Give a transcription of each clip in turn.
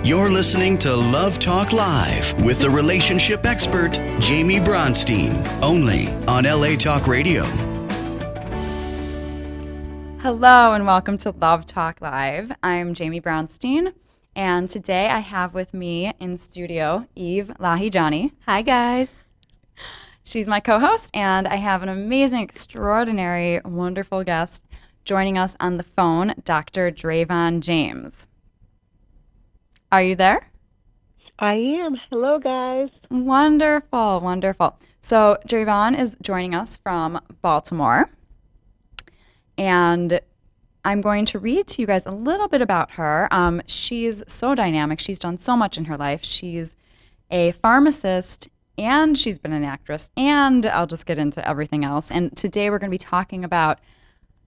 You're listening to Love Talk Live with the relationship expert, Jaime Bronstein, only on LA Talk Radio. Hello and welcome to Love Talk Live. I'm Jaime Bronstein, and today I have with me in studio Eve Lahijani. Hi, guys. She's my co-host, and I have an amazing, extraordinary, wonderful guest joining us on the phone, Dr. Dravon James. Are you there? I am. Hello, guys. Wonderful, wonderful. So Dravon is joining us from Baltimore, and I'm going to read to you guys a little bit about her. She's so dynamic. She's done so much in her life. She's a pharmacist, and she's been an actress, and I'll just get into everything else. And today we're going to be talking about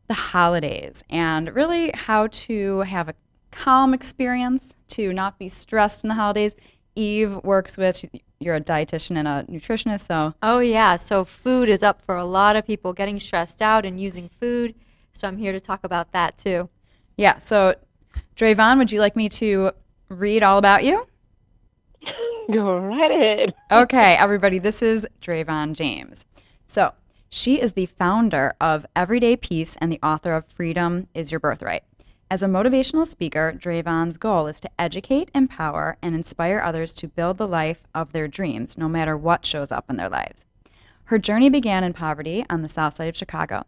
the holidays and really how to have a calm experience, to not be stressed in the holidays. Eve works with, you're a dietitian and a nutritionist, so. Oh, yeah. So food is up for a lot of people, getting stressed out and using food. So I'm here to talk about that, too. Yeah. So, Dravon, would you like me to read all about you? Go right ahead. Okay, everybody, this is Dravon James. So, she is the founder of Everyday Peace and the author of Freedom is Your Birthright. As a motivational speaker, Dravon's goal is to educate, empower, and inspire others to build the life of their dreams, no matter what shows up in their lives. Her journey began in poverty on the south side of Chicago.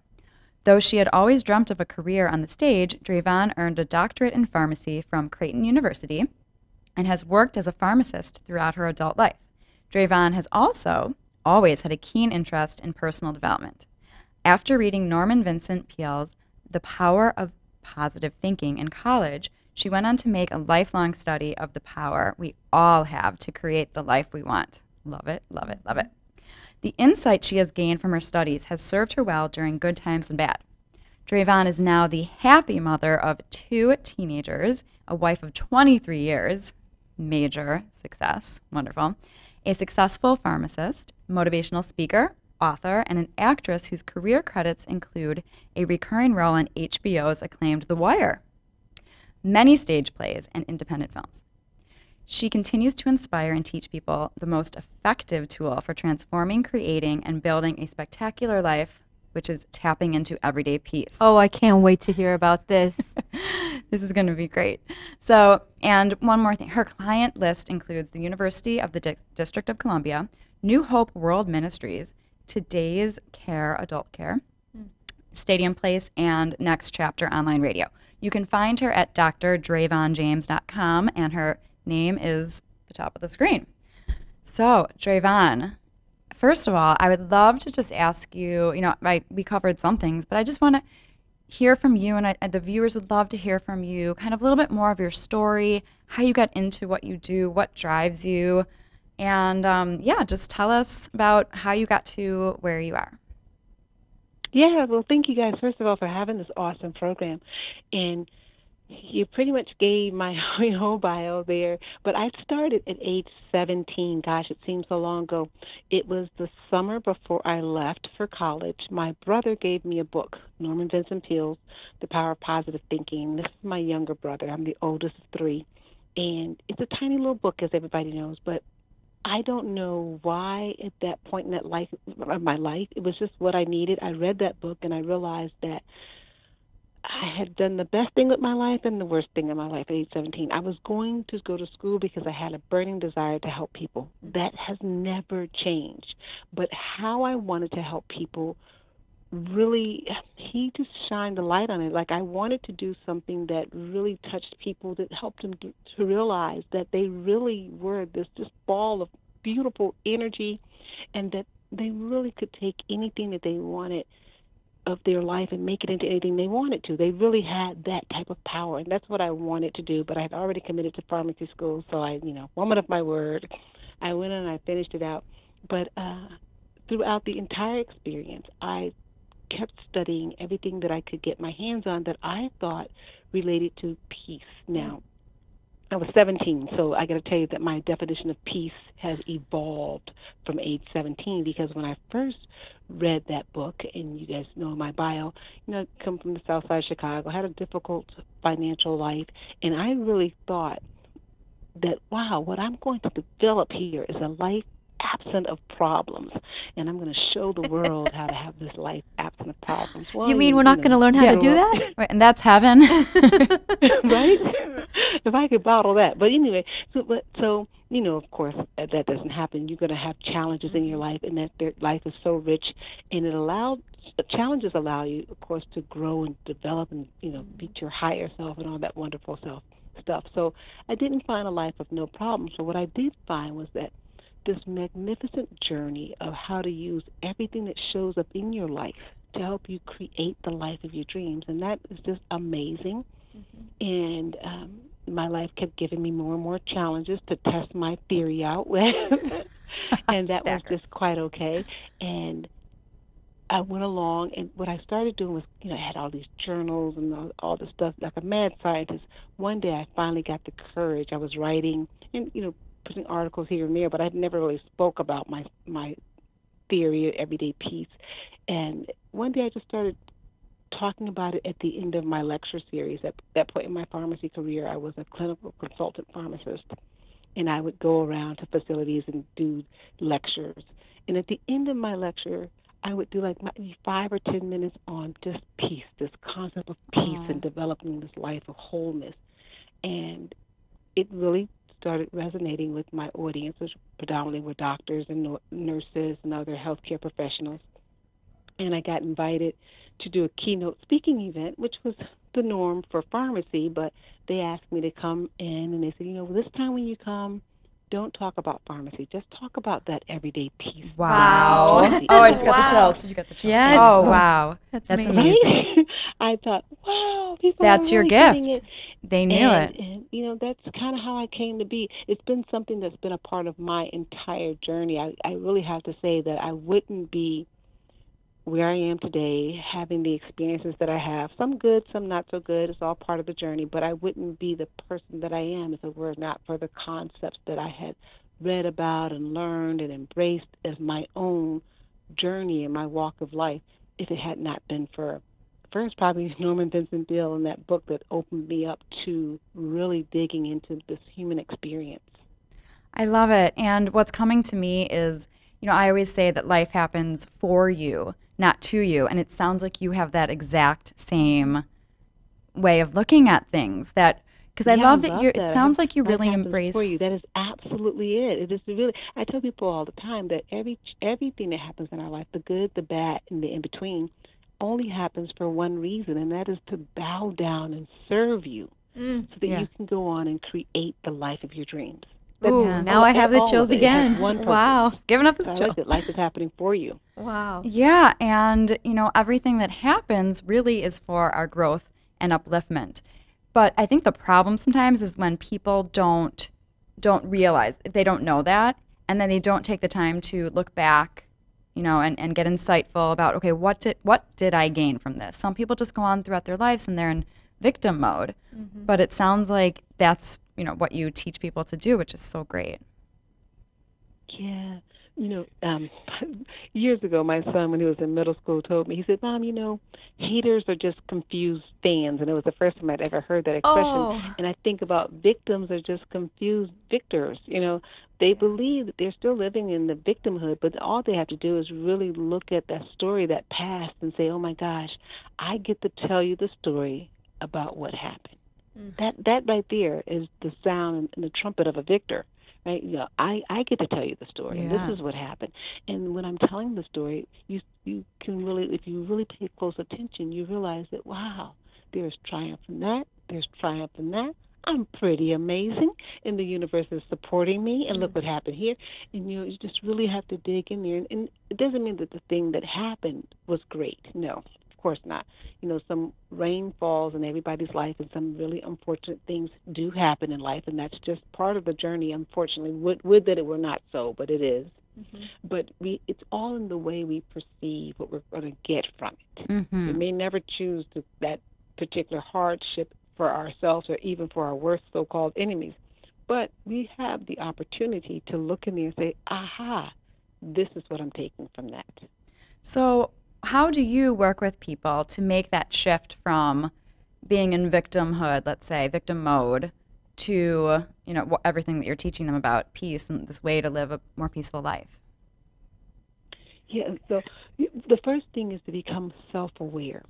Though she had always dreamt of a career on the stage, Dravon earned a doctorate in pharmacy from Creighton University and has worked as a pharmacist throughout her adult life. Dravon has also always had a keen interest in personal development. After reading Norman Vincent Peale's The Power of Positive Thinking in college, she went on to make a lifelong study of the power we all have to create the life we want. Love it, love it, love it. The insight she has gained from her studies has served her well during good times and bad. Dravon is now the happy mother of 2 teenagers, a wife of 23 years, major success, wonderful, a successful pharmacist, motivational speaker, author, and an actress whose career credits include a recurring role in HBO's acclaimed The Wire, many stage plays, and independent films. She continues to inspire and teach people the most effective tool for transforming, creating, and building a spectacular life, which is tapping into everyday peace. Oh, I can't wait to hear about this. This is going to be great. So, and one more thing. Her client list includes the University of the District of Columbia, New Hope World Ministries, Today's Care, Adult Care, Stadium Place, and Next Chapter Online Radio. You can find her at drdravonjames.com, and her name is the top of the screen. So, Dravon, first of all, I would love to just ask you, we covered some things, but I just want to hear from you, and the viewers would love to hear from you, kind of a little bit more of your story, how you got into what you do, what drives you, and just tell us about how you got to where you are. Yeah, well, thank you guys, first of all, for having this awesome program. And you pretty much gave my whole bio there, but I started at age 17. Gosh, it seems so long ago. It was the summer before I left for college. My brother gave me a book, Norman Vincent Peale's The Power of Positive Thinking. This is my younger brother. I'm the oldest of 3. And it's a tiny little book, as everybody knows, but I don't know why at that point in my life, it was just what I needed. I read that book and I realized that I had done the best thing with my life and the worst thing in my life at age 17. I was going to go to school because I had a burning desire to help people. That has never changed. But how I wanted to help people, really, he just shined a light on it. Like, I wanted to do something that really touched people, that helped them to realize that they really were this just ball of beautiful energy, and that they really could take anything that they wanted of their life and make it into anything they wanted to. They really had that type of power, and that's what I wanted to do. But I had already committed to pharmacy school, so I, woman of my word, I went and I finished it out. But throughout the entire experience, I kept studying everything that I could get my hands on that I thought related to peace. Now, I was 17, so I got to tell you that my definition of peace has evolved from age 17, because when I first read that book, and you guys know my bio, I come from the south side of Chicago, had a difficult financial life, and I really thought that, wow, what I'm going to develop here is a life absent of problems, and I'm going to show the world how to have this life absent of problems. Well, You mean we're not going to learn how to do that? Right, and that's heaven. right? If I could bottle that. But anyway, so of course, that doesn't happen. You're going to have challenges in your life, and that life is so rich, and challenges allow you, of course, to grow and develop and, beat your higher self and all that wonderful stuff. So I didn't find a life of no problems. So what I did find was that this magnificent journey of how to use everything that shows up in your life to help you create the life of your dreams. And that is just amazing. And my life kept giving me more and more challenges to test my theory out with. And that was just quite okay. And I went along, and what I started doing was, I had all these journals and all this stuff, like a mad scientist. One day I finally got the courage. I was writing and, putting articles here and there, but I'd never really spoke about my theory of everyday peace. And one day I just started talking about it at the end of my lecture series. At that point in my pharmacy career, I was a clinical consultant pharmacist, and I would go around to facilities and do lectures. And at the end of my lecture, I would do like 5 or 10 minutes on just peace, this concept of peace and developing this life of wholeness. And it really started resonating with my audience, which predominantly were doctors and nurses and other healthcare professionals. And I got invited to do a keynote speaking event, which was the norm for pharmacy, but they asked me to come in, and they said, this time when you come, don't talk about pharmacy. Just talk about that everyday peace. Wow. Oh, I just got the chills. Did you get the chills? Yes. Oh, wow. That's amazing. Right? I thought, wow, people That's are your really gift. getting it. They knew it. And, that's kind of how I came to be. It's been something that's been a part of my entire journey. I really have to say that I wouldn't be where I am today, having the experiences that I have, some good, some not so good. It's all part of the journey, but I wouldn't be the person that I am if it were not for the concepts that I had read about and learned and embraced as my own journey in my walk of life, if it had not been for first probably Norman Vincent Peale and that book that opened me up to really digging into this human experience. I love it. And what's coming to me is, I always say that life happens for you, not to you. And it sounds like you have that exact same way of looking at things. Because I love that it sounds like you really embrace. For you. That is absolutely it. It is really. I tell people all the time that everything that happens in our life, the good, the bad, and the in between, only happens for one reason, and that is to bow down and serve you, so that you can go on and create the life of your dreams. Ooh, now I have the chills again. Wow. Just giving up this chill. Like life is happening for you. Wow. Yeah, and, everything that happens really is for our growth and upliftment. But I think the problem sometimes is when people don't realize, they don't know that, and then they don't take the time to look back, and get insightful about, okay, what did I gain from this? Some people just go on throughout their lives and they're in victim mode. Mm-hmm. But it sounds like that's, what you teach people to do, which is so great. Yeah. Years ago, my son, when he was in middle school, told me, he said, Mom, haters are just confused fans. And it was the first time I'd ever heard that expression. Oh. And I think about victims are just confused victors. They believe that they're still living in the victimhood, but all they have to do is really look at that story, that past, and say, oh, my gosh, I get to tell you the story about what happened. That right there is the sound and the trumpet of a victor, right? I get to tell you the story, and this is what happened. And when I'm telling the story, you can really, if you really pay close attention, you realize that, wow, there's triumph in that, there's triumph in that. I'm pretty amazing, and the universe is supporting me, and look what happened here. And you just really have to dig in there. And it doesn't mean that the thing that happened was great. No. Of course not. Some rain falls in everybody's life, and some really unfortunate things do happen in life, and that's just part of the journey, unfortunately. Would that it were not so, but it is. Mm-hmm. But it's all in the way we perceive what we're going to get from it. Mm-hmm. We may never choose that particular hardship for ourselves or even for our worst so-called enemies, but we have the opportunity to look in there and say, aha, this is what I'm taking from that. So how do you work with people to make that shift from being in victimhood, let's say, victim mode, to, everything that you're teaching them about peace and this way to live a more peaceful life? Yeah, so the first thing is to become self-aware.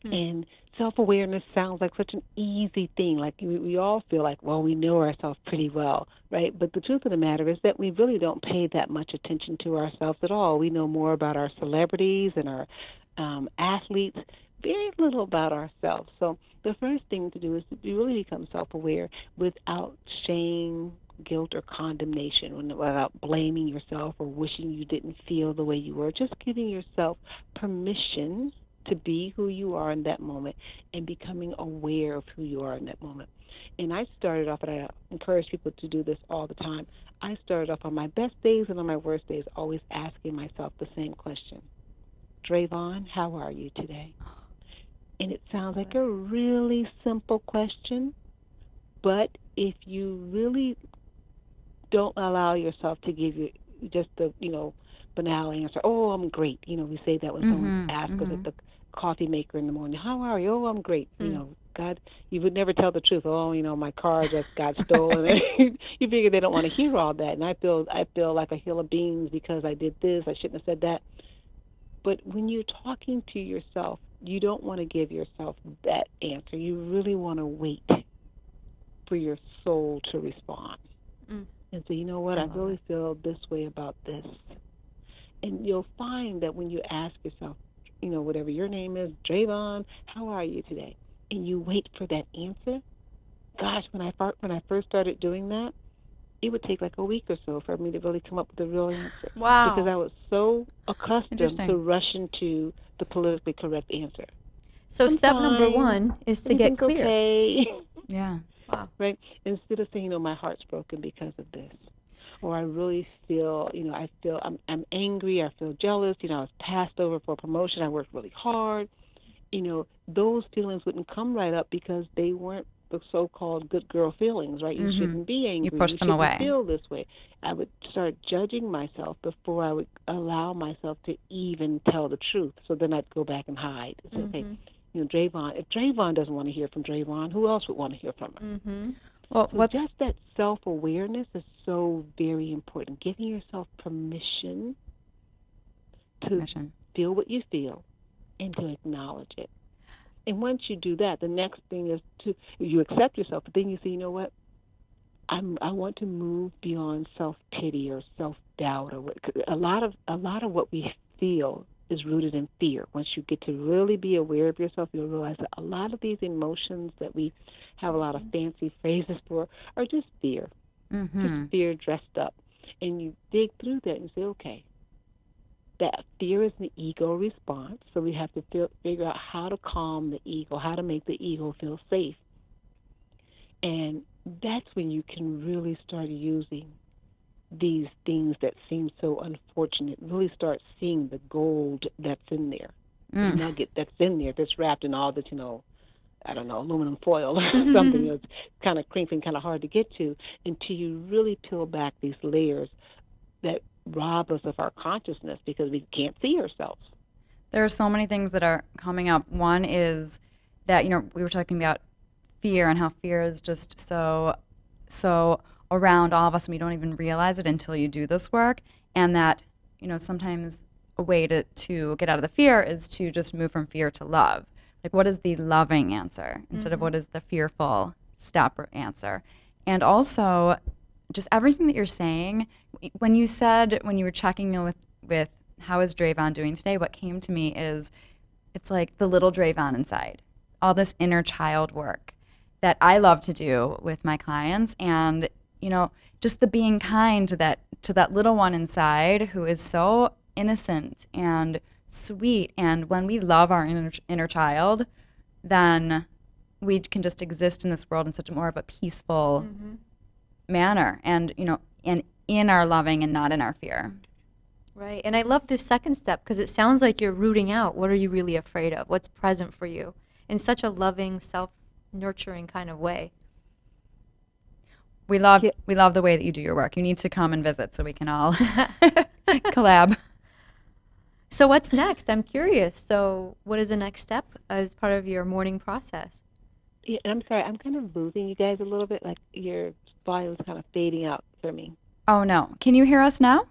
And self-awareness sounds like such an easy thing. Like we all feel like, well, we know ourselves pretty well, right? But the truth of the matter is that we really don't pay that much attention to ourselves at all. We know more about our celebrities and our athletes, very little about ourselves. So the first thing to do is to really become self-aware without shame, guilt, or condemnation, without blaming yourself or wishing you didn't feel the way you were. Just giving yourself permission to be who you are in that moment and becoming aware of who you are in that moment. And I started off, and I encourage people to do this all the time, I started off on my best days and on my worst days always asking myself the same question. Dravon, how are you today? And it sounds like a really simple question, but if you really don't allow yourself to give you just the, banal answer, oh, I'm great. We say that when someone asks us at the coffee maker in the morning, how are you? Oh, I'm great. God, you would never tell the truth. Oh, my car just got stolen. You figure they don't want to hear all that. And I feel like a hill of beans because I did this. I shouldn't have said that. But when you're talking to yourself, you don't want to give yourself that answer. You really want to wait for your soul to respond. And so, you know what? I really feel this way about this. And you'll find that when you ask yourself, whatever your name is, Dravon, how are you today? And you wait for that answer. Gosh, when I first started doing that, it would take like a week or so for me to really come up with a real answer. Wow. Because I was so accustomed to rushing to the politically correct answer. So step number one is to get clear. Okay. Yeah. Wow. Right? Instead of saying, my heart's broken because of this. Or I really feel, I'm angry, I feel jealous, I was passed over for a promotion, I worked really hard. Those feelings wouldn't come right up because they weren't the so-called good girl feelings, right? You shouldn't be angry. You push them away. Feel this way. I would start judging myself before I would allow myself to even tell the truth. So then I'd go back and hide. Say, okay, Dravon, if Dravon doesn't want to hear from Dravon, who else would want to hear from her? Well, so just that self-awareness is so very important. Giving yourself permission to feel what you feel and to acknowledge it. And once you do that, the next thing is you accept yourself, but then you say, you know what? I want to move beyond self-pity or self-doubt. A lot of what we feel is rooted in fear. Once you get to really be aware of yourself, you'll realize that a lot of these emotions that we have a lot of fancy phrases for are just fear. Just fear dressed up. And you dig through that and say, okay, that fear is the ego response, so we have to figure out how to calm the ego, how to make the ego feel safe. And that's when you can really start using these things that seem so unfortunate, really start seeing the gold that's in there, the nugget that's in there, that's wrapped in all this, aluminum foil or something that's kind of crinkly and kind of hard to get to, until you really peel back these layers that rob us of our consciousness because we can't see ourselves. There are so many things that are coming up. One is that, we were talking about fear and how fear is just so around all of us, and we don't even realize it until you do this work. And that, sometimes a way to get out of the fear is to just move from fear to love. Like, what is the loving answer instead of what is the fearful step or answer? And also, just everything that you're saying, when you were checking in with how is Dravon doing today, what came to me is it's like the little Dravon inside, all this inner child work that I love to do with my clients. And just the being kind to that little one inside who is so innocent and sweet. And when we love our inner child, then we can just exist in this world in such more of a peaceful manner, and and in our loving and not in our fear. Right. And I love this second step because it sounds like you're rooting out what are you really afraid of, what's present for you, in such a loving, self-nurturing kind of way. We love the way that you do your work. You need to come and visit so we can all collab. So what's next? I'm curious. So what is the next step as part of your morning process? Yeah, I'm sorry, I'm kind of losing you guys a little bit. Like your volume's kind of fading out for me. Oh, no. Can you hear us now?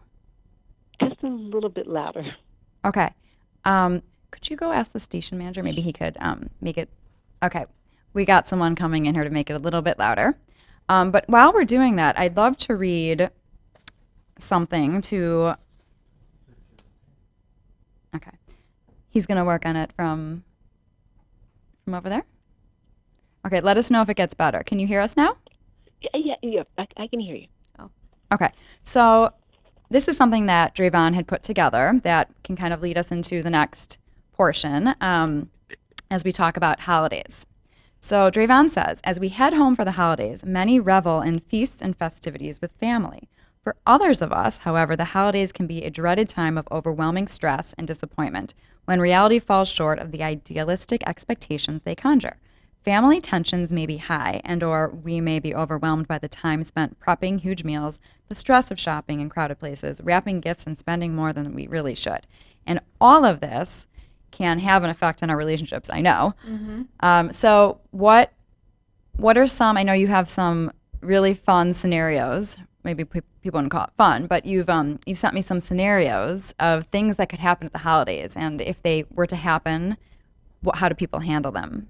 Just a little bit louder. Okay. Could you go ask the station manager? Maybe he could make it. Okay. We got someone coming in here to make it a little bit louder. But while we're doing that, I'd love to read something to. Okay. He's going to work on it from over there. Okay. Let us know if it gets better. Can you hear us now? Yeah. I can hear you. Oh. Okay. So this is something that Dravon had put together that can kind of lead us into the next portion as we talk about holidays. So Dravon says, as we head home for the holidays, many revel in feasts and festivities with family. For others of us, however, the holidays can be a dreaded time of overwhelming stress and disappointment when reality falls short of the idealistic expectations they conjure. Family tensions may be high, and or we may be overwhelmed by the time spent prepping huge meals, the stress of shopping in crowded places, wrapping gifts, and spending more than we really should. And all of this can have an effect on our relationships, I know. So what are some, I know you have some really fun scenarios, maybe people wouldn't call it fun, but you've sent me some scenarios of things that could happen at the holidays, and if they were to happen, how do people handle them?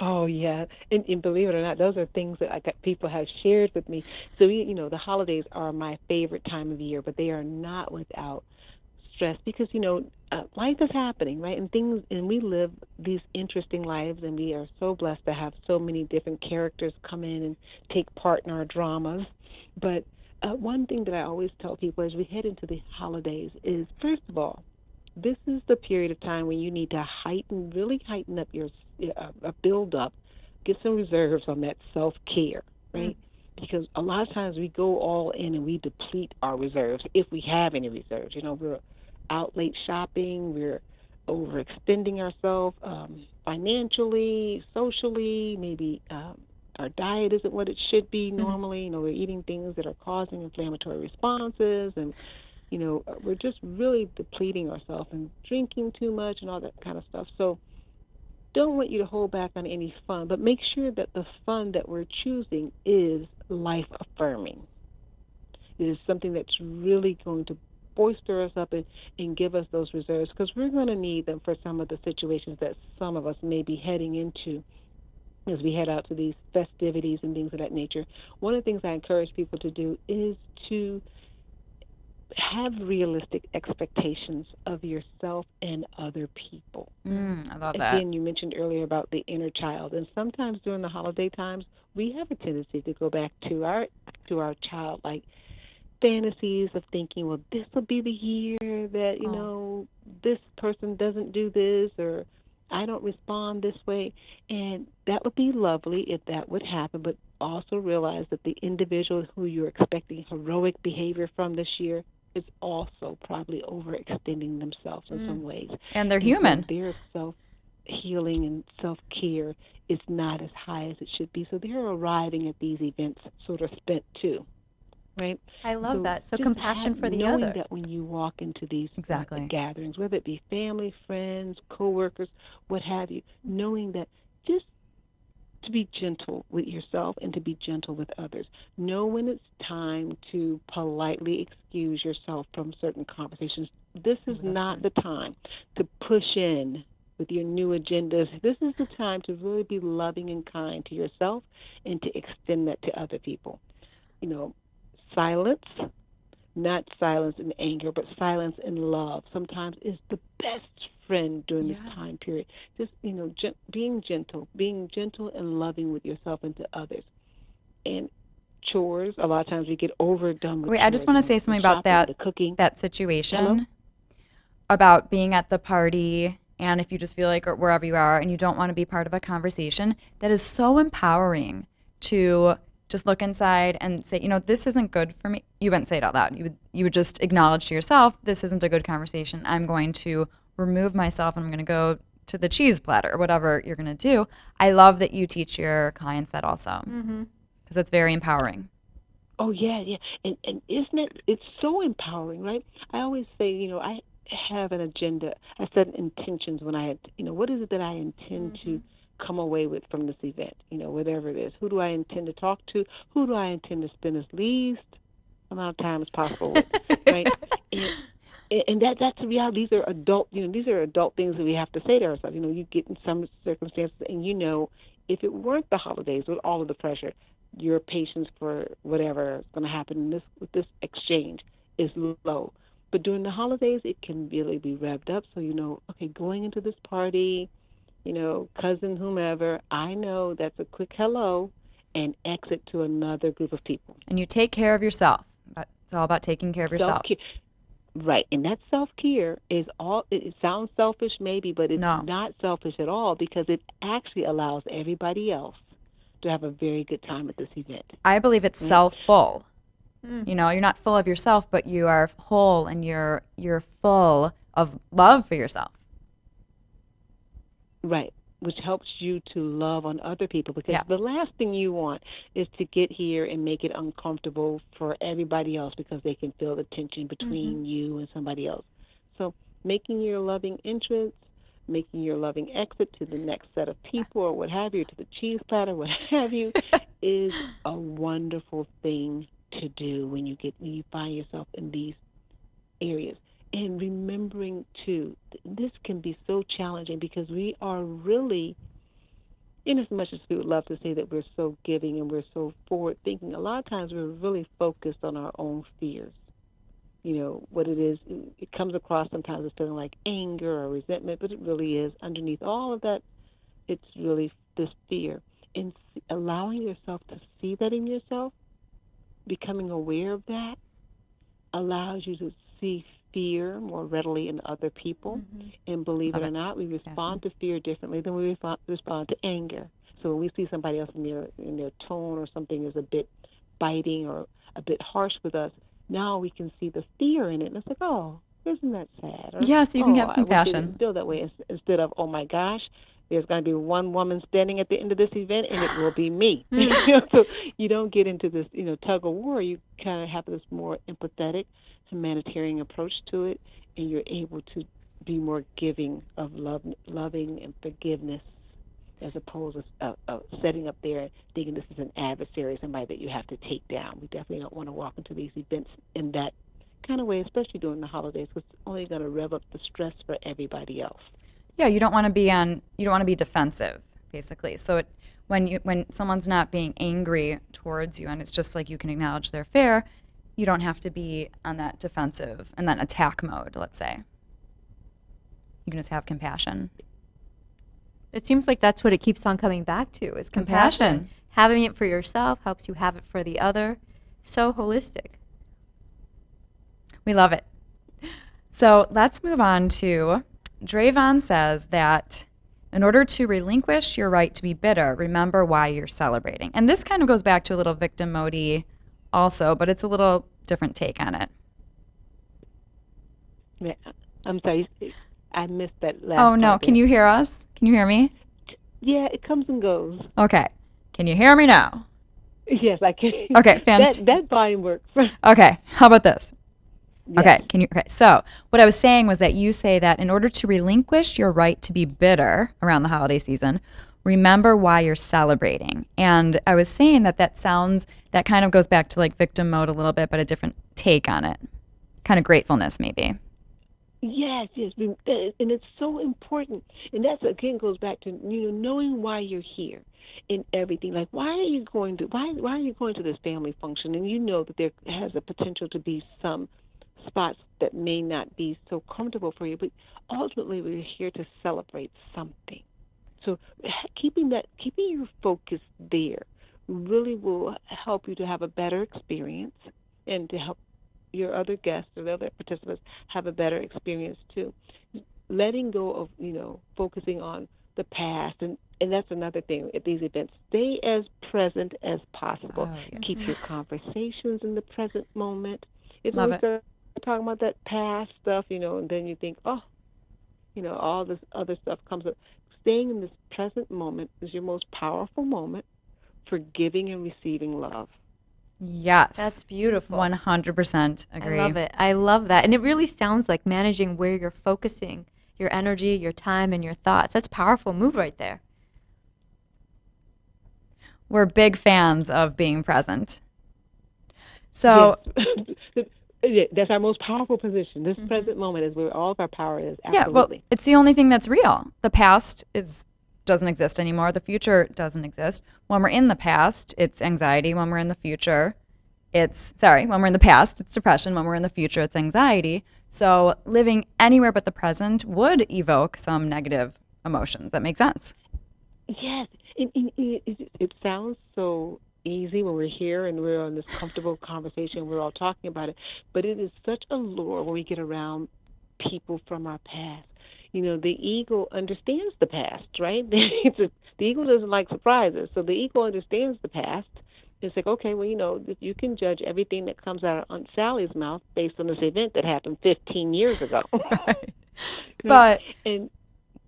Oh yeah, and believe it or not, those are things that people have shared with me. So the holidays are my favorite time of year, but they are not without stress because life is happening, right? And we live these interesting lives, and we are so blessed to have so many different characters come in and take part in our dramas. But one thing that I always tell people as we head into the holidays is, first of all, this is the period of time when you need to really heighten up your build up, get some reserves on that self-care, right? Because a lot of times we go all in and we deplete our reserves, if we have any reserves. We're out late shopping, we're overextending ourselves financially, socially, maybe our diet isn't what it should be normally. We're eating things that are causing inflammatory responses, and we're just really depleting ourselves and drinking too much and all that kind of stuff. So don't want you to hold back on any fun, but make sure that the fun that we're choosing is life-affirming. It is something that's really going to bolster us up and give us those reserves, because we're going to need them for some of the situations that some of us may be heading into as we head out to these festivities and things of that nature. One of the things I encourage people to do is to have realistic expectations of yourself and other people. I love that. Again, you mentioned earlier about the inner child, and sometimes during the holiday times, we have a tendency to go back to our childlike fantasies of thinking, well, this will be the year that this person doesn't do this, or I don't respond this way. And that would be lovely if that would happen, but also realize that the individual who you're expecting heroic behavior from this year is also probably overextending themselves in some ways. And they're human. So their self-healing and self-care is not as high as it should be. So they're arriving at these events sort of spent too, right? I love that. So compassion for the other. Knowing that when you walk into these gatherings, whether it be family, friends, coworkers, what have you, knowing that just to be gentle with yourself and to be gentle with others. Know when it's time to politely excuse yourself from certain conversations. This is not the time to push in with your new agendas. This is the time to really be loving and kind to yourself and to extend that to other people. Silence, not silence in anger, but silence in love, sometimes is the best friend during this time period. Just, being gentle and loving with yourself and to others. And chores, a lot of times we get overdone with Wait, chores. I just want to say something about that, the cooking. that situation. Hello? About being at the party, and if you just feel like, or wherever you are, and you don't want to be part of a conversation, that is so empowering to just look inside and say, this isn't good for me. You wouldn't say it out loud. You would just acknowledge to yourself, this isn't a good conversation. I'm going to remove myself, and I'm going to go to the cheese platter or whatever you're going to do. I love that you teach your clients that also, because it's very empowering. Oh, yeah. And isn't it's so empowering, right? I always say, I have an agenda. I set intentions when what is it that I intend to come away with from this event, whatever it is. Who do I intend to talk to? Who do I intend to spend as least amount of time as possible with, right? And that's the reality. These are adult, these are adult things that we have to say to ourselves. You get in some circumstances, and if it weren't the holidays with all of the pressure, your patience for whatever is going to happen with this exchange is low. But during the holidays, it can really be revved up. So, okay, going into this party, cousin, whomever, I know that's a quick hello and exit to another group of people. And you take care of yourself. It's all about taking care of yourself. Self-care. Right, and that self-care is it sounds selfish maybe, but it's not selfish at all, because it actually allows everybody else to have a very good time at this event. I believe it's self-full. You're not full of yourself, but you are whole, and you're full of love for yourself. Right, which helps you to love on other people, because the last thing you want is to get here and make it uncomfortable for everybody else, because they can feel the tension between you and somebody else. So making your loving entrance, making your loving exit to the next set of people or what have you, to the cheese platter, what have you, is a wonderful thing to do when you find yourself in these areas. And remembering, too, this can be so challenging, because we are really, in as much as we would love to say that we're so giving and we're so forward-thinking, a lot of times we're really focused on our own fears. What it is, it comes across sometimes as feeling like anger or resentment, but it really is, underneath all of that, it's really this fear. And allowing yourself to see that in yourself, becoming aware of that, allows you to see fear more readily in other people. And believe it or not, we respond to fear differently than we respond to anger. So when we see somebody else in their tone or something is a bit biting or a bit harsh with us, now we can see the fear in it. And it's like, oh, isn't that sad? Or, yes, you can have compassion. I wish it feel that way, instead of, oh my gosh, there's going to be one woman standing at the end of this event, and it will be me. So you don't get into this, tug of war. You kind of have this more empathetic, humanitarian approach to it, and you're able to be more giving of loving and forgiveness, as opposed to setting up there and thinking this is an adversary, somebody that you have to take down. We definitely don't want to walk into these events in that kind of way, especially during the holidays, because it's only going to rev up the stress for everybody else. Yeah, you don't want to be defensive, basically. So when someone's not being angry towards you, and it's just like you can acknowledge their fear, you don't have to be on that defensive and then attack mode, let's say. You can just have compassion. It seems like that's what it keeps on coming back to, is compassion. Having it for yourself helps you have it for the other. So holistic. We love it. So let's move on to, Dravon says that in order to relinquish your right to be bitter, remember why you're celebrating. And this kind of goes back to a little victim mode-y also, but it's a little different take on it. Yeah, I'm sorry, I missed that last Oh, no. part. Can you hear us? Can you hear me? Yeah, it comes and goes. Okay. Can you hear me now? Yes, I can. Okay, fantastic. That volume works. Okay, how about this? Yes. Okay, so what I was saying was that you say that in order to relinquish your right to be bitter around the holiday season, remember why you're celebrating. And I was saying that that kind of goes back to like victim mode a little bit, but a different take on it. Kind of gratefulness, maybe. Yes, and it's so important. And that's, again, goes back to, knowing why you're here in everything. Like, why are you going to this family function? And you know that there has a potential to be some spots that may not be so comfortable for you, but ultimately we're here to celebrate something. So keeping your focus there really will help you to have a better experience, and to help your other guests or the other participants have a better experience too. Letting go of, focusing on the past, and that's another thing at these events. Stay as present as possible. Oh, yes. Keep your conversations in the present moment. It's Love always it. talking about that past stuff, and then you think, all this other stuff comes up. Staying in this present moment is your most powerful moment for giving and receiving love. Yes. That's beautiful. 100% agree. I love it. I love that. And it really sounds like managing where you're focusing your energy, your time, and your thoughts. That's a powerful move right there. we're big fans of being present. So yes. That's our most powerful position. This present moment is where all of our power is. Absolutely. yeah, well, it's the only thing that's real. The past doesn't exist anymore. The future doesn't exist. When we're in the past, it's anxiety. When we're in the future, when we're in the past, it's depression. When we're in the future, it's anxiety. So living anywhere but the present would evoke some negative emotions. That makes sense. Yes. It sounds so easy when we're here and we're on this comfortable conversation. We're all talking about it. But it is such a lure when we get around people from our past. You know, the ego understands the past, right? The ego doesn't like surprises. So the ego understands the past. It's like, okay, well, you know, you can judge everything that comes out of Aunt Sally's mouth based on this event that happened 15 years ago. Right. But and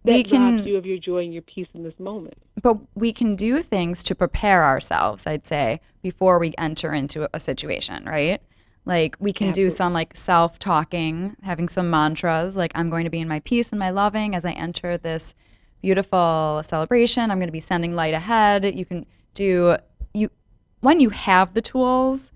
that robs you of your joy and your peace in this moment. But we can do things to prepare ourselves, I'd say, before we enter into a situation, right? Like we can do some like self-talking, having some mantras, like I'm going to be in my peace and my loving as I enter this beautiful celebration. I'm going to be sending light ahead. You can do when you have the tools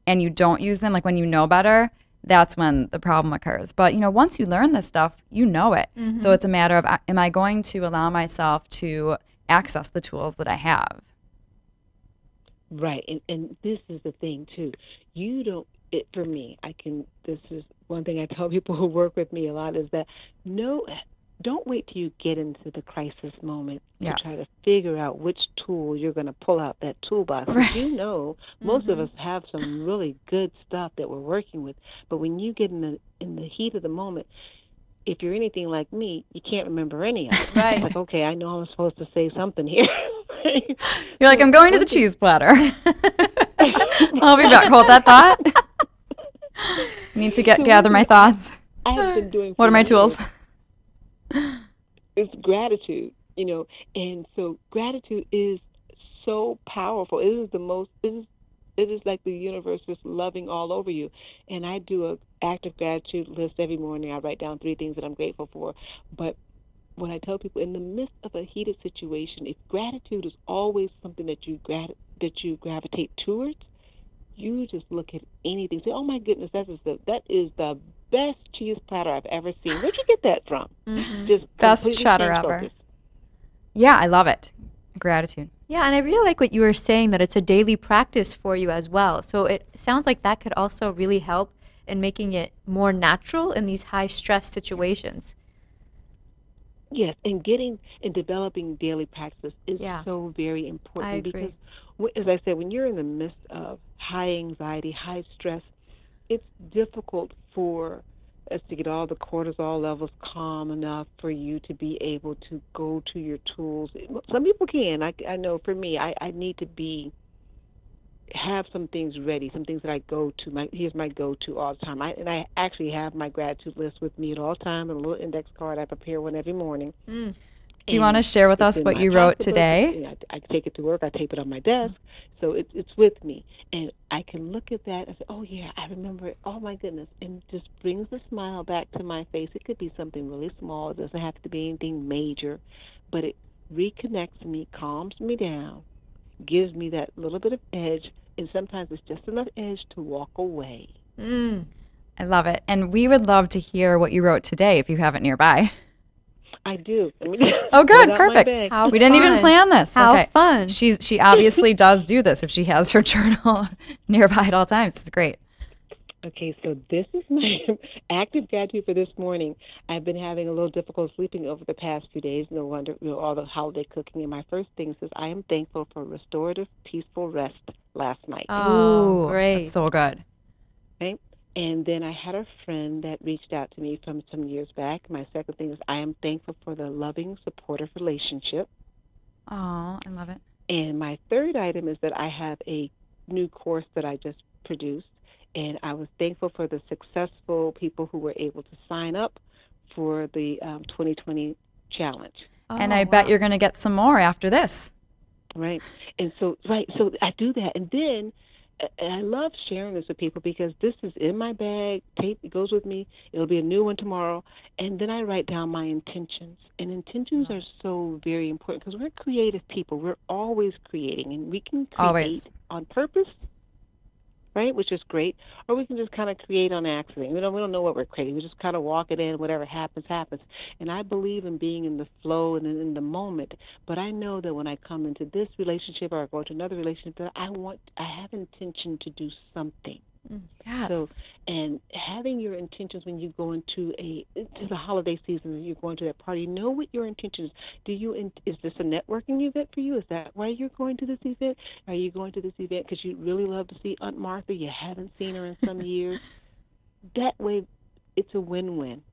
and you don't use them, like when you know better, that's when the problem occurs. But, you know, once you learn this stuff, you know it. Mm-hmm. So it's a matter of, am I going to allow myself to access the tools that I have? Right. And this is the thing, too. For me, this is one thing I tell people who work with me a lot is that don't wait till you get into the crisis moment to try to figure out which tool you're going to pull out that toolbox. Right. You know, most of us have some really good stuff that we're working with, but when you get in the heat of the moment, if you're anything like me, you can't remember any of it. Right. It's like, okay, I know I'm supposed to say something here. You're like, I'm going to the cheese platter. I'll be back. Hold that thought. I need to gather my thoughts. I have been doing. What are my tools? It's gratitude, you know, and so gratitude is so powerful. It is like the universe was loving all over you. And I do an active gratitude list every morning. I write down 3 things that I'm grateful for. But when I tell people in the midst of a heated situation, if gratitude is always something that you gravitate towards, you just look at anything. Say, oh my goodness, that is the best cheese platter I've ever seen. Where'd you get that from? Mm-hmm. Just best cheddar ever. Yeah, I love it. Gratitude. Yeah, and I really like what you were saying, that it's a daily practice for you as well. So it sounds like that could also really help in making it more natural in these high stress situations. Yes, and developing daily practice is so very important. I agree. Because, as I said, when you're in the midst of high anxiety, high stress, it's difficult for us to get all the cortisol levels calm enough for you to be able to go to your tools. Some people can. I know for me, I need to have some things ready, some things that I go to. Here's my go-to all the time. I actually have my gratitude list with me at all time, and a little index card. I prepare one every morning. Mm. Do you want to share with us what you wrote today? I take it to work. I tape it on my desk. So it's with me. And I can look at that and say, oh, yeah, I remember it. Oh, my goodness. And it just brings a smile back to my face. It could be something really small. It doesn't have to be anything major. But it reconnects me, calms me down, gives me that little bit of edge. And sometimes it's just enough edge to walk away. I love it. And we would love to hear what you wrote today if you have it nearby. I do. Oh, good. Perfect. We didn't even plan this. How fun. She obviously does do this if she has her journal nearby at all times. It's great. Okay, so this is my active gratitude for this morning. I've been having a little difficult sleeping over the past few days. No wonder, all the holiday cooking. And my first thing says, I am thankful for restorative, peaceful rest last night. Oh, great. That's so good. Okay. And then I had a friend that reached out to me from some years back. My second thing is I am thankful for the loving, supportive relationship. Oh, I love it. And my third item is that I have a new course that I just produced, and I was thankful for the successful people who were able to sign up for the 2020 challenge. And I bet you're going to get some more after this. Right. And so I do that. And then and I love sharing this with people because this is in my bag. Tape, it goes with me. It'll be a new one tomorrow. And then I write down my intentions. And intentions are so very important because we're creative people. We're always creating, and we can create Always. on purpose, right? Which is great. Or we can just kind of create on accident. We don't know what we're creating. We just kind of walk it in. Whatever happens, happens. And I believe in being in the flow and in the moment. But I know that when I come into this relationship or I go into another relationship, that I have intention to do something. Yes. So, and having your intentions when you go into the holiday season, and you're going to that party, know what your intentions. Is this a networking event for you? Is that why you're going to this event? Are you going to this event because you really love to see Aunt Martha? You haven't seen her in some years. That way, it's a win-win.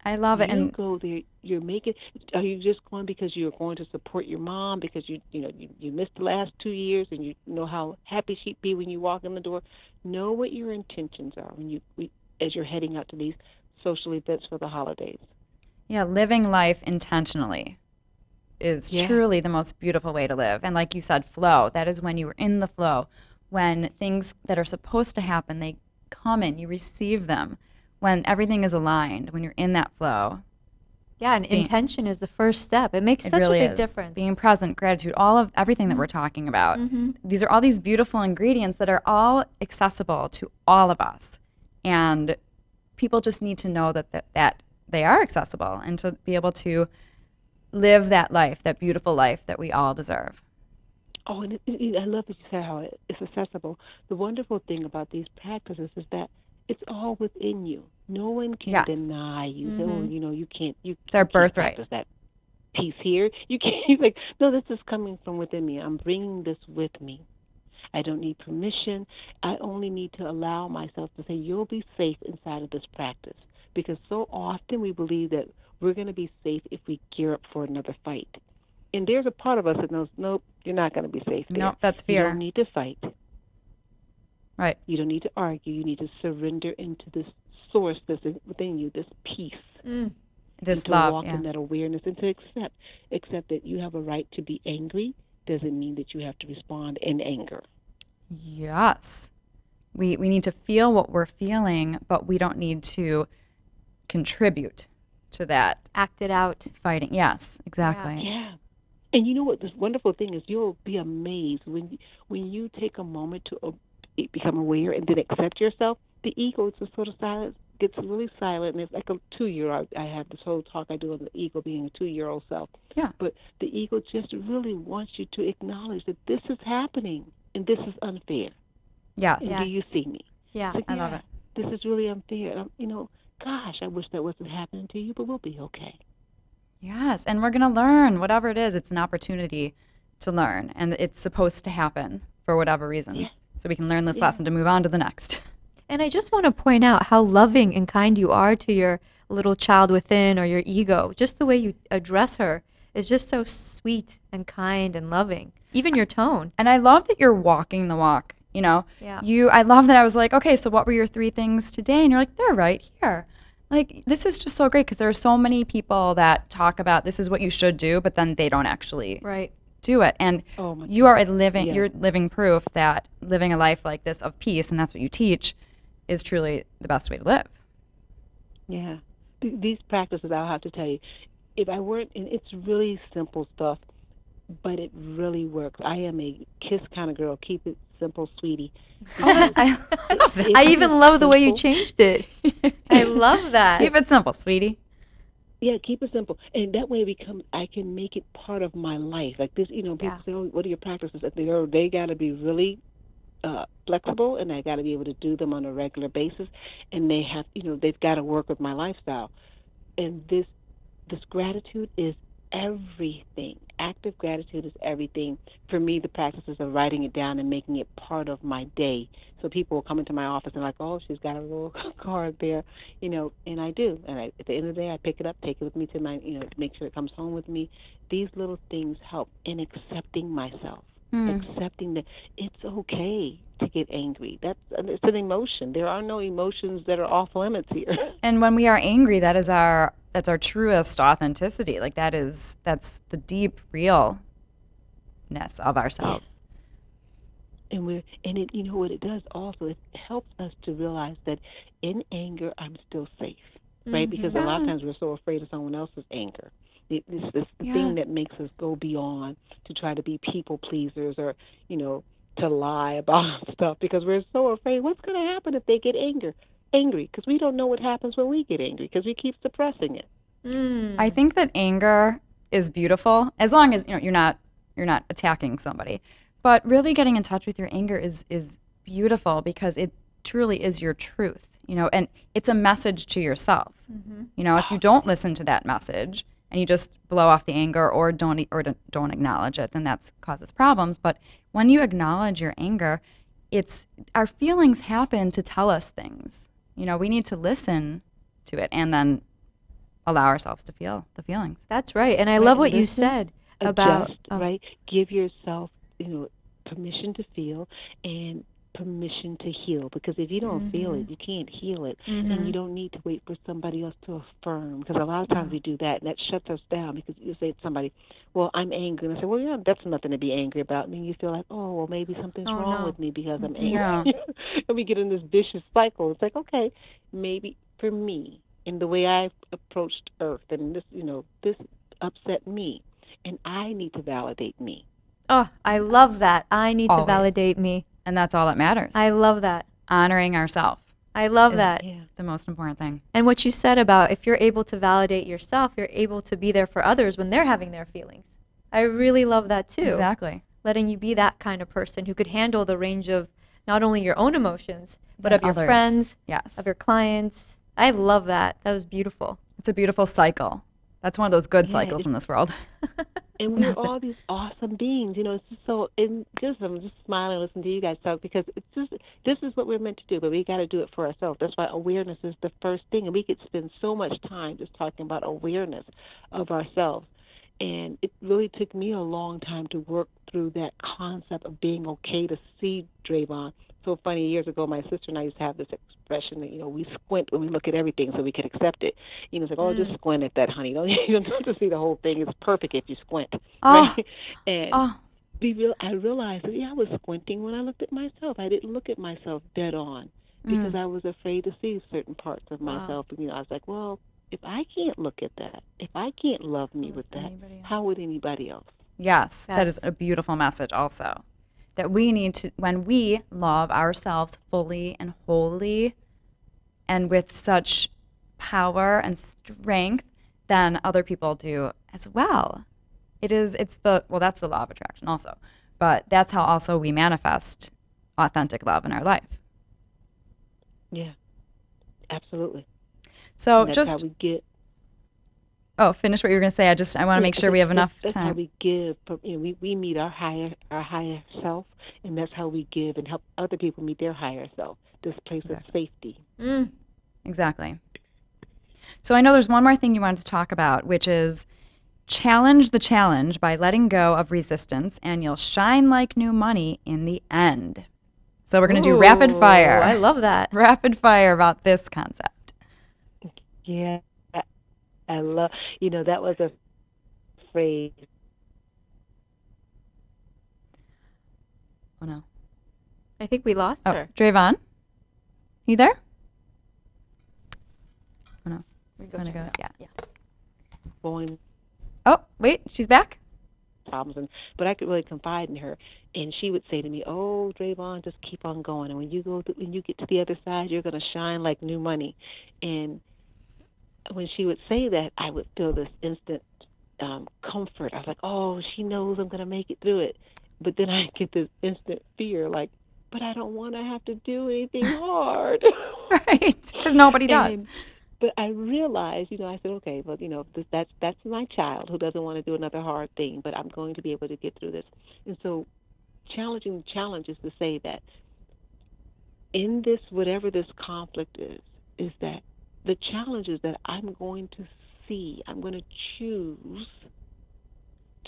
I love it. You And go there. You're making. Are you just going because you're going to support your mom because you missed the last 2 years and you know how happy she'd be when you walk in the door? Know what your intentions are as you're heading out to these social events for the holidays. yeah, living life intentionally is truly the most beautiful way to live. And like you said, flow. That is when you are in the flow. When things that are supposed to happen, they come in, you receive them. When everything is aligned, when you're in that flow. Yeah, and intention is the first step. It makes such really a big is. difference. Being present, gratitude, all of everything that we're talking about. These are all these beautiful ingredients that are all accessible to all of us. And people just need to know that they are accessible and to be able to live that life, that beautiful life that we all deserve. Oh, and I love that you said how it's accessible. The wonderful thing about these practices is that it's all within you. No one can deny you. You can't. It's our birthright. Practice that piece here. You can't. You're like, no, this is coming from within me. I'm bringing this with me. I don't need permission. I only need to allow myself to say, you'll be safe inside of this practice. Because so often we believe that we're going to be safe if we gear up for another fight. And there's a part of us that knows, nope, you're not going to be safe there. Nope, that's fear. You don't need to fight. Right. You don't need to argue. You need to surrender into this source that's within you, this peace. This to love, walk in that awareness and to accept that you have a right to be angry doesn't mean that you have to respond in anger. Yes. We need to feel what we're feeling, but we don't need to contribute to that. Act it out. Fighting. Yes, exactly. Yeah. And you know what? This wonderful thing is you'll be amazed when you take a moment to become aware and then accept yourself. The ego is just sort of silent, gets really silent, and it's like a 2-year-old. I have this whole talk I do on the ego being a 2-year-old self. Yeah. But the ego just really wants you to acknowledge that this is happening and this is unfair. Yes. And do you see me? Yeah, It's like, I love it. This is really unfair. Gosh, I wish that wasn't happening to you, but we'll be okay. Yes, and we're going to learn. Whatever it is, it's an opportunity to learn, and it's supposed to happen for whatever reason. Yeah. So we can learn this lesson to move on to the next. And I just want to point out how loving and kind you are to your little child within or your ego. Just the way you address her is just so sweet and kind and loving. Even your tone. And I love that you're walking the walk, Yeah. I love that I was like, okay, so what were your 3 things today? And you're like, they're right here. Like, this is just so great because there are so many people that talk about this is what you should do, but then they don't actually do it. And you are you're living proof that living a life like this of peace, and that's what you teach, is truly the best way to live. Yeah. These practices, I'll have to tell you, if I weren't, and it's really simple stuff, but it really works. I am a kiss kind of girl. Keep it simple, sweetie. I love it. I even love the way you changed it. I love that. Keep it simple, sweetie. Yeah, keep it simple. And that way I can make it part of my life. Like this, people say, oh, what are your practices? They got to be really flexible, and I got to be able to do them on a regular basis. And they have, they've got to work with my lifestyle. And this gratitude is everything. Active gratitude is everything. For me, the practices of writing it down and making it part of my day. So people will come into my office and like, oh, she's got a little card there, and I do. And at the end of the day, I pick it up, take it with me to my, to make sure it comes home with me. These little things help in accepting myself, accepting that it's okay to get angry. It's an emotion. There are no emotions that are off limits here. And when we are angry, that's our truest authenticity. Like that's the deep realness of ourselves. And it, you know what it does also, it helps us to realize that in anger I'm still safe, right? Because a lot of Yes. times we're so afraid of someone else's anger. It's this Yes. thing that makes us go beyond to try to be people pleasers, or, you know, to lie about stuff, because we're so afraid what's going to happen if they get angry, because we don't know what happens when we get angry, because we keep suppressing it. I think that anger is beautiful as long as you're not attacking somebody. But really getting in touch with your anger is beautiful, because it truly is your truth, and it's a message to yourself. If you don't listen to that message and you just blow off the anger or don't acknowledge it, then that causes problems. But when you acknowledge your anger, it's our feelings happen to tell us things. We need to listen to it and then allow ourselves to feel the feelings. That's right. And I love what you Listen, said about adjust, right? Give yourself, permission to feel and permission to heal. Because if you don't feel it, you can't heal it. And you don't need to wait for somebody else to affirm. Because a lot of times we do that, and that shuts us down. Because you say to somebody, well, I'm angry. And I say, well, yeah, that's nothing to be angry about. And then you feel like, oh, well, maybe something's wrong with me because I'm angry. No. And we get in this vicious cycle. It's like, okay, maybe for me, in the way I approached Earth, and this, this upset me, and I need to validate me. Oh, I love that. I need to Always. validate me. And that's all that matters. I love that. Honoring ourselves. I love is that. the most important thing. And what you said about if you're able to validate yourself, you're able to be there for others when they're having their feelings. I really love that too. Exactly. Letting you be that kind of person who could handle the range of not only your own emotions, but of your others. friends, Yes. of your clients. I love that. That was beautiful. It's a beautiful cycle. That's one of those good cycles in this world. And we're all these awesome beings, It's just so. And I'm just smiling listening to you guys talk, because it's just, this is what we're meant to do, but we got to do it for ourselves. That's why awareness is the first thing, and we could spend so much time just talking about awareness of ourselves. And it really took me a long time to work through that concept of being okay to see Dravon. So funny, years ago, my sister and I used to have this expression that, we squint when we look at everything so we can accept it. It's like, oh, just squint at that, honey. You don't have to see the whole thing. It's perfect if you squint. Oh. Right? And I realized that, I was squinting when I looked at myself. I didn't look at myself dead on because I was afraid to see certain parts of myself. And, I was like, well, if I can't look at that, if I can't love me with that, how would anybody else? Yes, that is a beautiful message also. That we need to, when we love ourselves fully and wholly and with such power and strength, then other people do as well. That's the law of attraction also. But that's how also we manifest authentic love in our life. Yeah, absolutely. So and that's how we get. Oh, finish what you were going to say. I want to make sure we have enough that's time. How we give. We meet our higher self, and that's how we give and help other people meet their higher self. This place of safety. Exactly. So I know there's one more thing you wanted to talk about, which is challenge the challenge by letting go of resistance, and you'll shine like new money in the end. So we're going to do rapid fire. I love that. Rapid fire about this concept. Yeah. I love, that was a phrase. Oh, no. I think we lost her. Dravon? You there? Oh, no. We're going to go. Yeah. Going Oh, wait. She's back? problems, but I could really confide in her, and she would say to me, "Oh, Dravon, just keep on going, and when you get to the other side, you're going to shine like new money." And when she would say that, I would feel this instant comfort. I was like, "Oh, she knows I'm going to make it through it." But then I get this instant fear, like, "But I don't want to have to do anything hard." Right, because nobody does. But I realized, I said, okay, but that's my child who doesn't want to do another hard thing, but I'm going to be able to get through this. And so, challenging the challenge is to say that in this, whatever this conflict is that the challenge is that I'm going to choose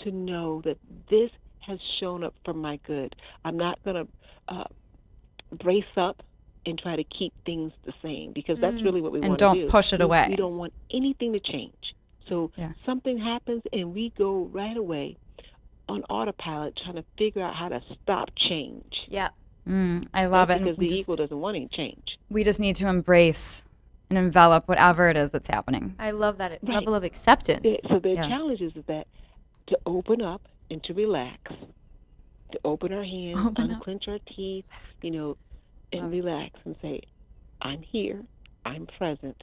to know that this has shown up for my good. I'm not going to brace up and try to keep things the same, because that's really what we want to do. And don't push it away. We don't want anything to change. So something happens and we go right away, on autopilot trying to figure out how to stop change. Yeah. I love it. Because the ego doesn't want any change. We just need to embrace and envelop whatever it is that's happening. I love that level of acceptance. So the challenge is that to open up and to relax, to open our hands, unclench our teeth, and relax and say, I'm here, I'm present.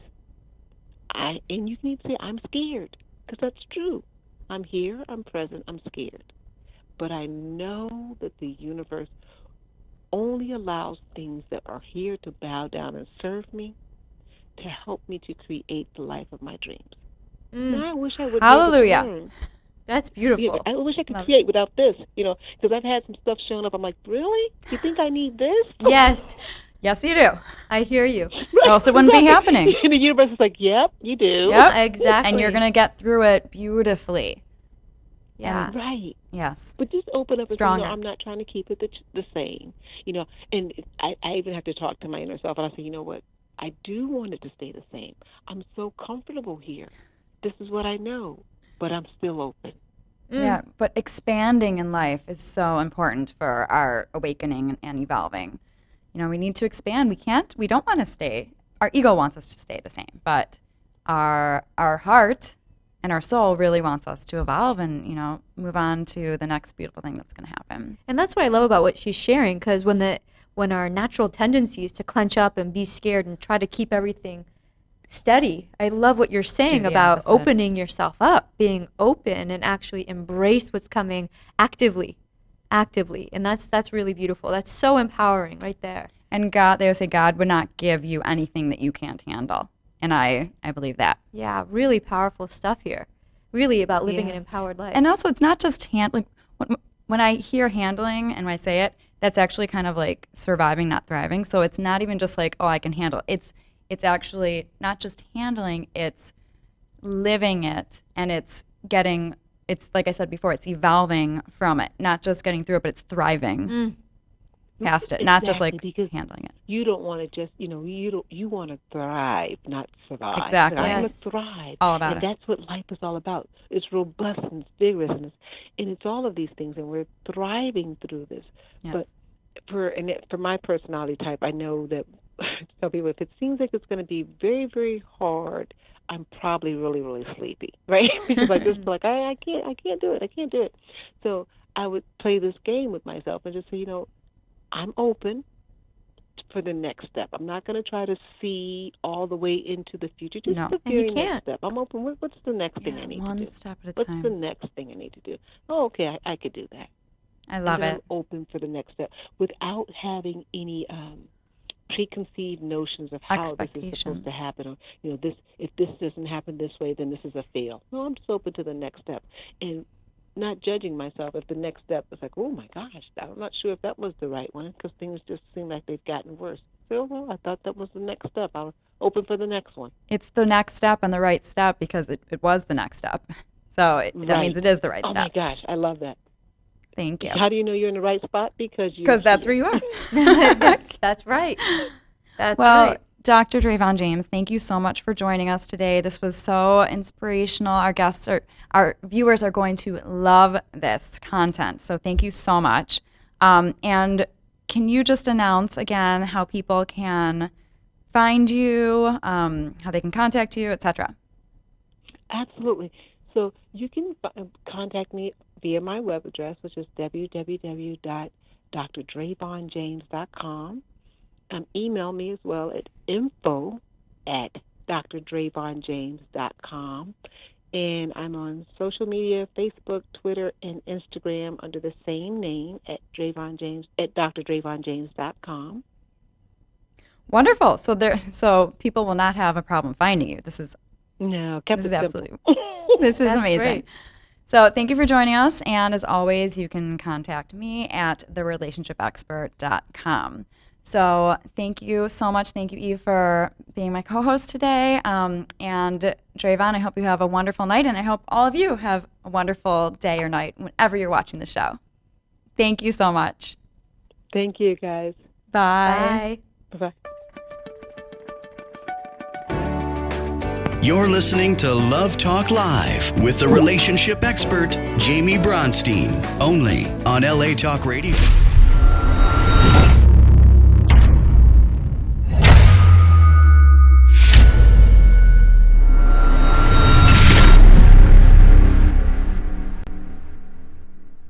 And you need to say, I'm scared, because that's true. I'm here, I'm present, I'm scared. But I know that the universe only allows things that are here to bow down and serve me, to help me to create the life of my dreams. Now, I wish I would. Hallelujah. That's beautiful. Yeah, I wish I could create without this, because I've had some stuff showing up. I'm like, really? You think I need this? Yes. Yes, you do. I hear you. Or else it wouldn't be happening. And the universe is like, yep, you do. Yep. Exactly. And you're going to get through it beautifully. Yeah. And Right. yes. But just open up Stronger. and say, no, I'm not trying to keep it the same. And I even have to talk to my inner self, and I say, you know what? I do want it to stay the same. I'm so comfortable here. This is what I know, but I'm still open. Yeah, but expanding in life is so important for our awakening and evolving. We need to expand. We don't want to stay. Our ego wants us to stay the same, but our heart and our soul really wants us to evolve and, move on to the next beautiful thing that's going to happen. And that's what I love about what she's sharing, because when our natural tendency is to clench up and be scared and try to keep everything steady, I love what you're saying about opening yourself up, being open, and actually embrace what's coming actively. And that's really beautiful. That's so empowering right there. And God, they always say God would not give you anything that you can't handle. And I believe that. Yeah, really powerful stuff here. Really about living an empowered life. And also, it's not just handling. When I hear handling and when I say it, that's actually kind of like surviving, not thriving. So it's not even just like, oh, I can handle it. It's actually not just handling, it's living it, and it's like I said before, it's evolving from it, not just getting through it, but it's thriving past it, not just like handling it. You don't want to just, you want to thrive, not survive. Exactly. I want Yes. to thrive. All about and it. that's what life is all about. It's robustness, vigorousness, and it's all of these things, and we're thriving through this. Yes. But for my personality type, I know that tell people if it seems like it's going to be very, very hard, I'm probably really, really sleepy, right? Because I just feel like I can't do it. So I would play this game with myself and just say, I'm open for the next step. I'm not going to try to see all the way into the future. Just the And you very can't. next step. I'm open. What's the next thing I need to do? One step at a time. What's the next thing I need to do? Oh, okay, I could do that. I love and it. I'm open for the next step without having any preconceived notions of how this is supposed to happen. Or, if this doesn't happen this way, then this is a fail. No, I'm just open to the next step. And not judging myself if the next step is like, oh my gosh, I'm not sure if that was the right one, because things just seem like they've gotten worse. So, well, I thought that was the next step. I was open for the next one. It's the next step and the right step because it was the next step. So that means it is the right step. Oh my gosh, I love that. Thank you. How do you know you're in the right spot? Because that's where you are. That's right. That's well, right. Dr. Dravon James, thank you so much for joining us today. This was so inspirational. Our viewers are going to love this content. So thank you so much. And can you just announce again how people can find you, how they can contact you, etc.? Absolutely. So you can contact me via my web address, which is www.drdravonjames.com. Email me as well at info@drdravonjames.com. And I'm on social media, Facebook, Twitter, and Instagram under the same name at drdravonjames.com. Wonderful. So people will not have a problem finding you. This is Absolutely. This is That's amazing. great. So thank you for joining us. And as always, you can contact me at therelationshipexpert.com. So thank you so much. Thank you, Eve, for being my co-host today. And Dravon, I hope you have a wonderful night, and I hope all of you have a wonderful day or night whenever you're watching the show. Thank you so much. Thank you, guys. Bye. Bye. Bye-bye. You're listening to Love Talk Live with the relationship expert, Jaime Bronstein, only on LA Talk Radio.